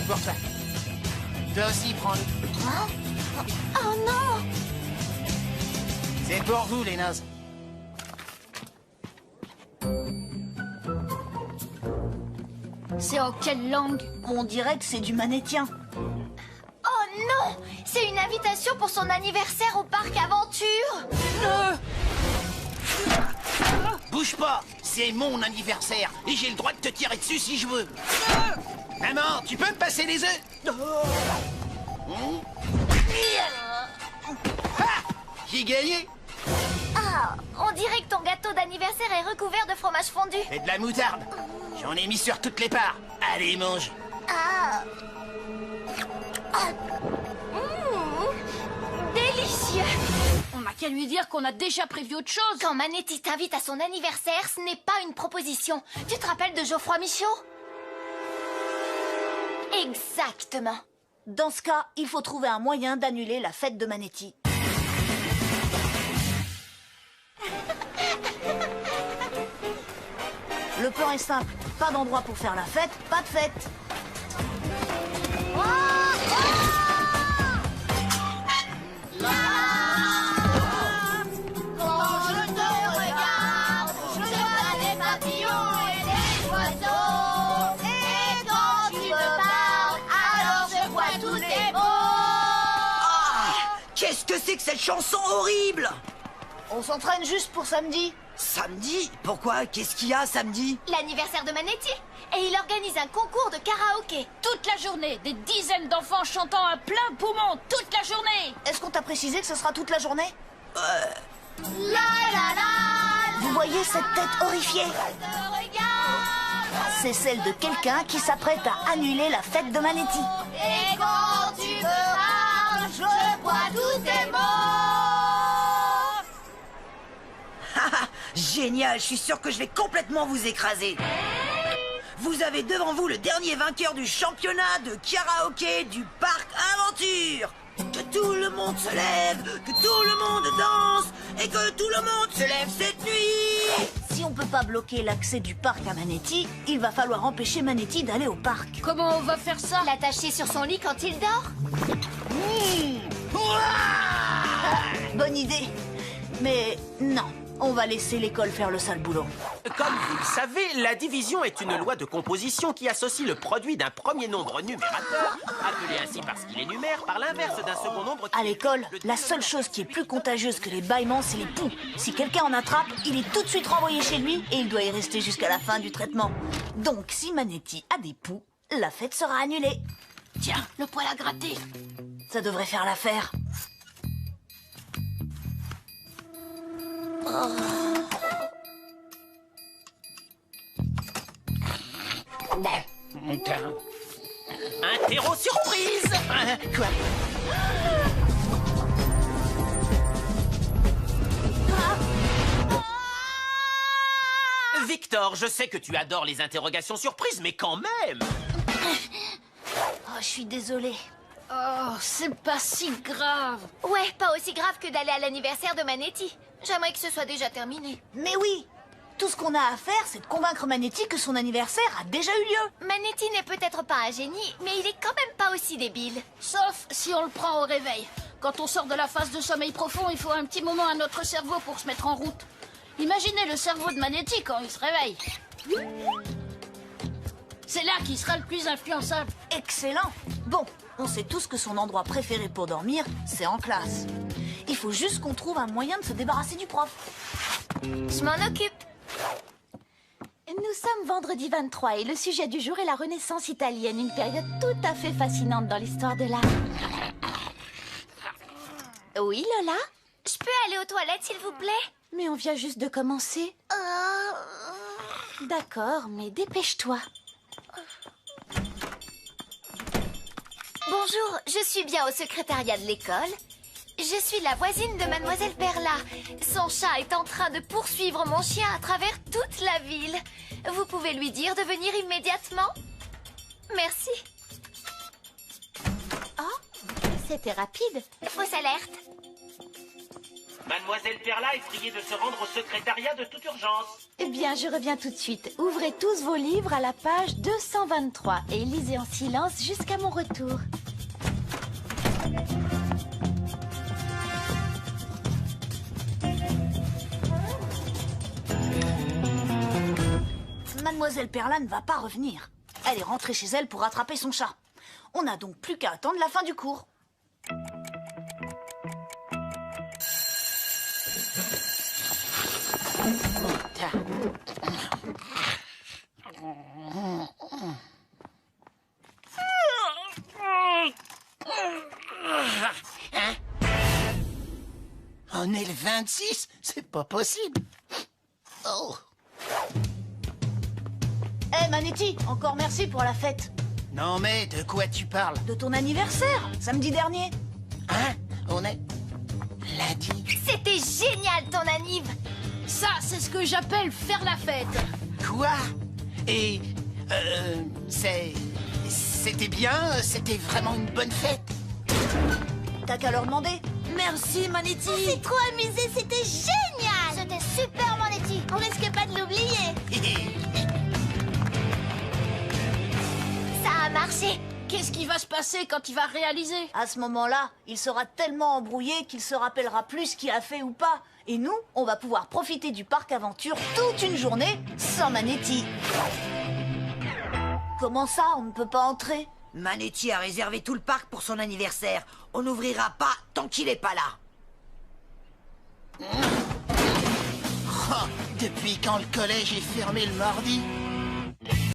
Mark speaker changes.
Speaker 1: pour toi. Toi aussi, prends-le.
Speaker 2: Hein? Oh non!
Speaker 1: C'est pour vous, les nazes.
Speaker 2: C'est en quelle langue?
Speaker 3: On dirait que c'est du manétien.
Speaker 2: Oh non! C'est une invitation pour son anniversaire au parc Aventure!
Speaker 1: Bouge pas, c'est mon anniversaire et j'ai le droit de te tirer dessus si je veux. Maman, tu peux me passer les œufs? Ah, j'ai gagné.
Speaker 2: Ah, on dirait que ton gâteau d'anniversaire est recouvert de fromage fondu.
Speaker 1: Et de la moutarde. J'en ai mis sur toutes les parts. Allez, mange.
Speaker 2: Ah. Délicieux!
Speaker 4: On n'a qu'à lui dire qu'on a déjà prévu autre chose.
Speaker 2: Quand Manetti t'invite à son anniversaire, ce n'est pas une proposition. Tu te rappelles de Geoffroy Michaud? Exactement.
Speaker 3: Dans ce cas, il faut trouver un moyen d'annuler la fête de Manetti. Le plan est simple. Pas d'endroit pour faire la fête, pas de fête.
Speaker 2: Quand je te regarde, je vois des papillons et des oiseaux. Et quand tu me parles, alors je vois tous tes mots.
Speaker 5: Qu'est-ce que c'est que cette chanson horrible?
Speaker 3: On s'entraîne juste pour samedi.
Speaker 5: Samedi? Pourquoi? Qu'est-ce qu'il y a samedi?
Speaker 2: L'anniversaire de Manetti. Et il organise un concours de karaoké.
Speaker 4: Toute la journée, des dizaines d'enfants chantant à plein poumon toute la journée.
Speaker 3: Est-ce qu'on t'a précisé que ce sera toute la journée?
Speaker 2: La la la.
Speaker 3: Vous voyez cette tête horrifiée?
Speaker 2: Je te regarde.
Speaker 3: C'est celle de quelqu'un qui s'apprête à annuler la fête de Manetti.
Speaker 2: Et quand tu me parles, je vois tous tes mots.
Speaker 5: Génial, je suis sûr que je vais complètement vous écraser. Vous avez devant vous le dernier vainqueur du championnat de karaoké du parc Aventure. Que tout le monde se lève, que tout le monde danse et que tout le monde se lève cette nuit.
Speaker 3: Si on peut pas bloquer l'accès du parc à Manetti, il va falloir empêcher Manetti d'aller au parc.
Speaker 4: Comment on va faire ça?
Speaker 2: L'attacher sur son lit quand il dort.
Speaker 3: Bonne idée. Mais non, on va laisser l'école faire le sale boulot.
Speaker 6: Comme vous le savez, la division est une loi de composition qui associe le produit d'un premier nombre numérateur, appelé ainsi parce qu'il énumère, par l'inverse d'un second nombre qui...
Speaker 3: À l'école, la seule chose qui est plus contagieuse que les bâillements, c'est les poux. Si quelqu'un en attrape, il est tout de suite renvoyé chez lui et il doit y rester jusqu'à la fin du traitement. Donc, si Manetti a des poux, la fête sera annulée.
Speaker 4: Tiens, le poil à gratter.
Speaker 3: Ça devrait faire l'affaire.
Speaker 6: Interro surprise.
Speaker 1: Quoi?
Speaker 6: Victor, je sais que tu adores les interrogations surprises, mais quand même.
Speaker 3: Oh, je suis désolée.
Speaker 4: Oh, c'est pas si grave.
Speaker 2: Ouais, pas aussi grave que d'aller à l'anniversaire de Manetti. J'aimerais que ce soit déjà terminé.
Speaker 3: Mais oui, tout ce qu'on a à faire, c'est de convaincre Manetti que son anniversaire a déjà eu lieu.
Speaker 2: Manetti n'est peut-être pas un génie, mais il est quand même pas aussi débile.
Speaker 4: Sauf si on le prend au réveil. Quand on sort de la phase de sommeil profond, il faut un petit moment à notre cerveau pour se mettre en route. Imaginez le cerveau de Manetti quand il se réveille. C'est là qu'il sera le plus influençable.
Speaker 3: Excellent. Bon, on sait tous que son endroit préféré pour dormir, c'est en classe. Il faut juste qu'on trouve un moyen de se débarrasser du prof.
Speaker 2: Je m'en occupe.
Speaker 7: Nous sommes vendredi 23 et le sujet du jour est la Renaissance italienne, une période tout à fait fascinante dans l'histoire de l'art. Oui, Lola?
Speaker 2: Je peux aller aux toilettes, s'il vous plaît?
Speaker 7: Mais on vient juste de commencer. D'accord, mais dépêche-toi.
Speaker 2: Bonjour, je suis bien au secrétariat de l'école. Je suis la voisine de Mademoiselle Perla. Son chat est en train de poursuivre mon chien à travers toute la ville. Vous pouvez lui dire de venir immédiatement? Merci.
Speaker 7: C'était rapide.
Speaker 2: Fausse alerte.
Speaker 6: Mademoiselle Perla est priée de se rendre au secrétariat de toute urgence.
Speaker 7: Eh bien, je reviens tout de suite. Ouvrez tous vos livres à la page 223 et lisez en silence jusqu'à mon retour.
Speaker 3: Mademoiselle Perla ne va pas revenir. Elle est rentrée chez elle pour rattraper son chat. On n'a donc plus qu'à attendre la fin du cours.
Speaker 1: On est le 26? C'est pas possible. Oh.
Speaker 3: Hé, Manetti, encore merci pour la fête.
Speaker 1: Non mais, de quoi tu parles?
Speaker 3: De ton anniversaire, samedi dernier.
Speaker 1: Hein? On est... lundi?
Speaker 2: C'était génial ton anniv.
Speaker 4: Ça, c'est ce que j'appelle faire la fête.
Speaker 1: Quoi? Et... c'était bien? C'était vraiment une bonne fête?
Speaker 3: T'as qu'à leur demander.
Speaker 5: Merci, Manetti.
Speaker 2: On s'est trop amusé, c'était génial. C'était super, Manetti. On risque pas de l'oublier. Ça a marché.
Speaker 4: Qu'est-ce qui va se passer quand il va réaliser?
Speaker 3: À ce moment-là, il sera tellement embrouillé qu'il se rappellera plus ce qu'il a fait ou pas. Et nous, on va pouvoir profiter du parc aventure toute une journée sans Manetti. Comment ça, on ne peut pas entrer?
Speaker 5: Manetti a réservé tout le parc pour son anniversaire. On n'ouvrira pas tant qu'il est pas là.
Speaker 1: Oh, depuis quand le collège est fermé le mardi?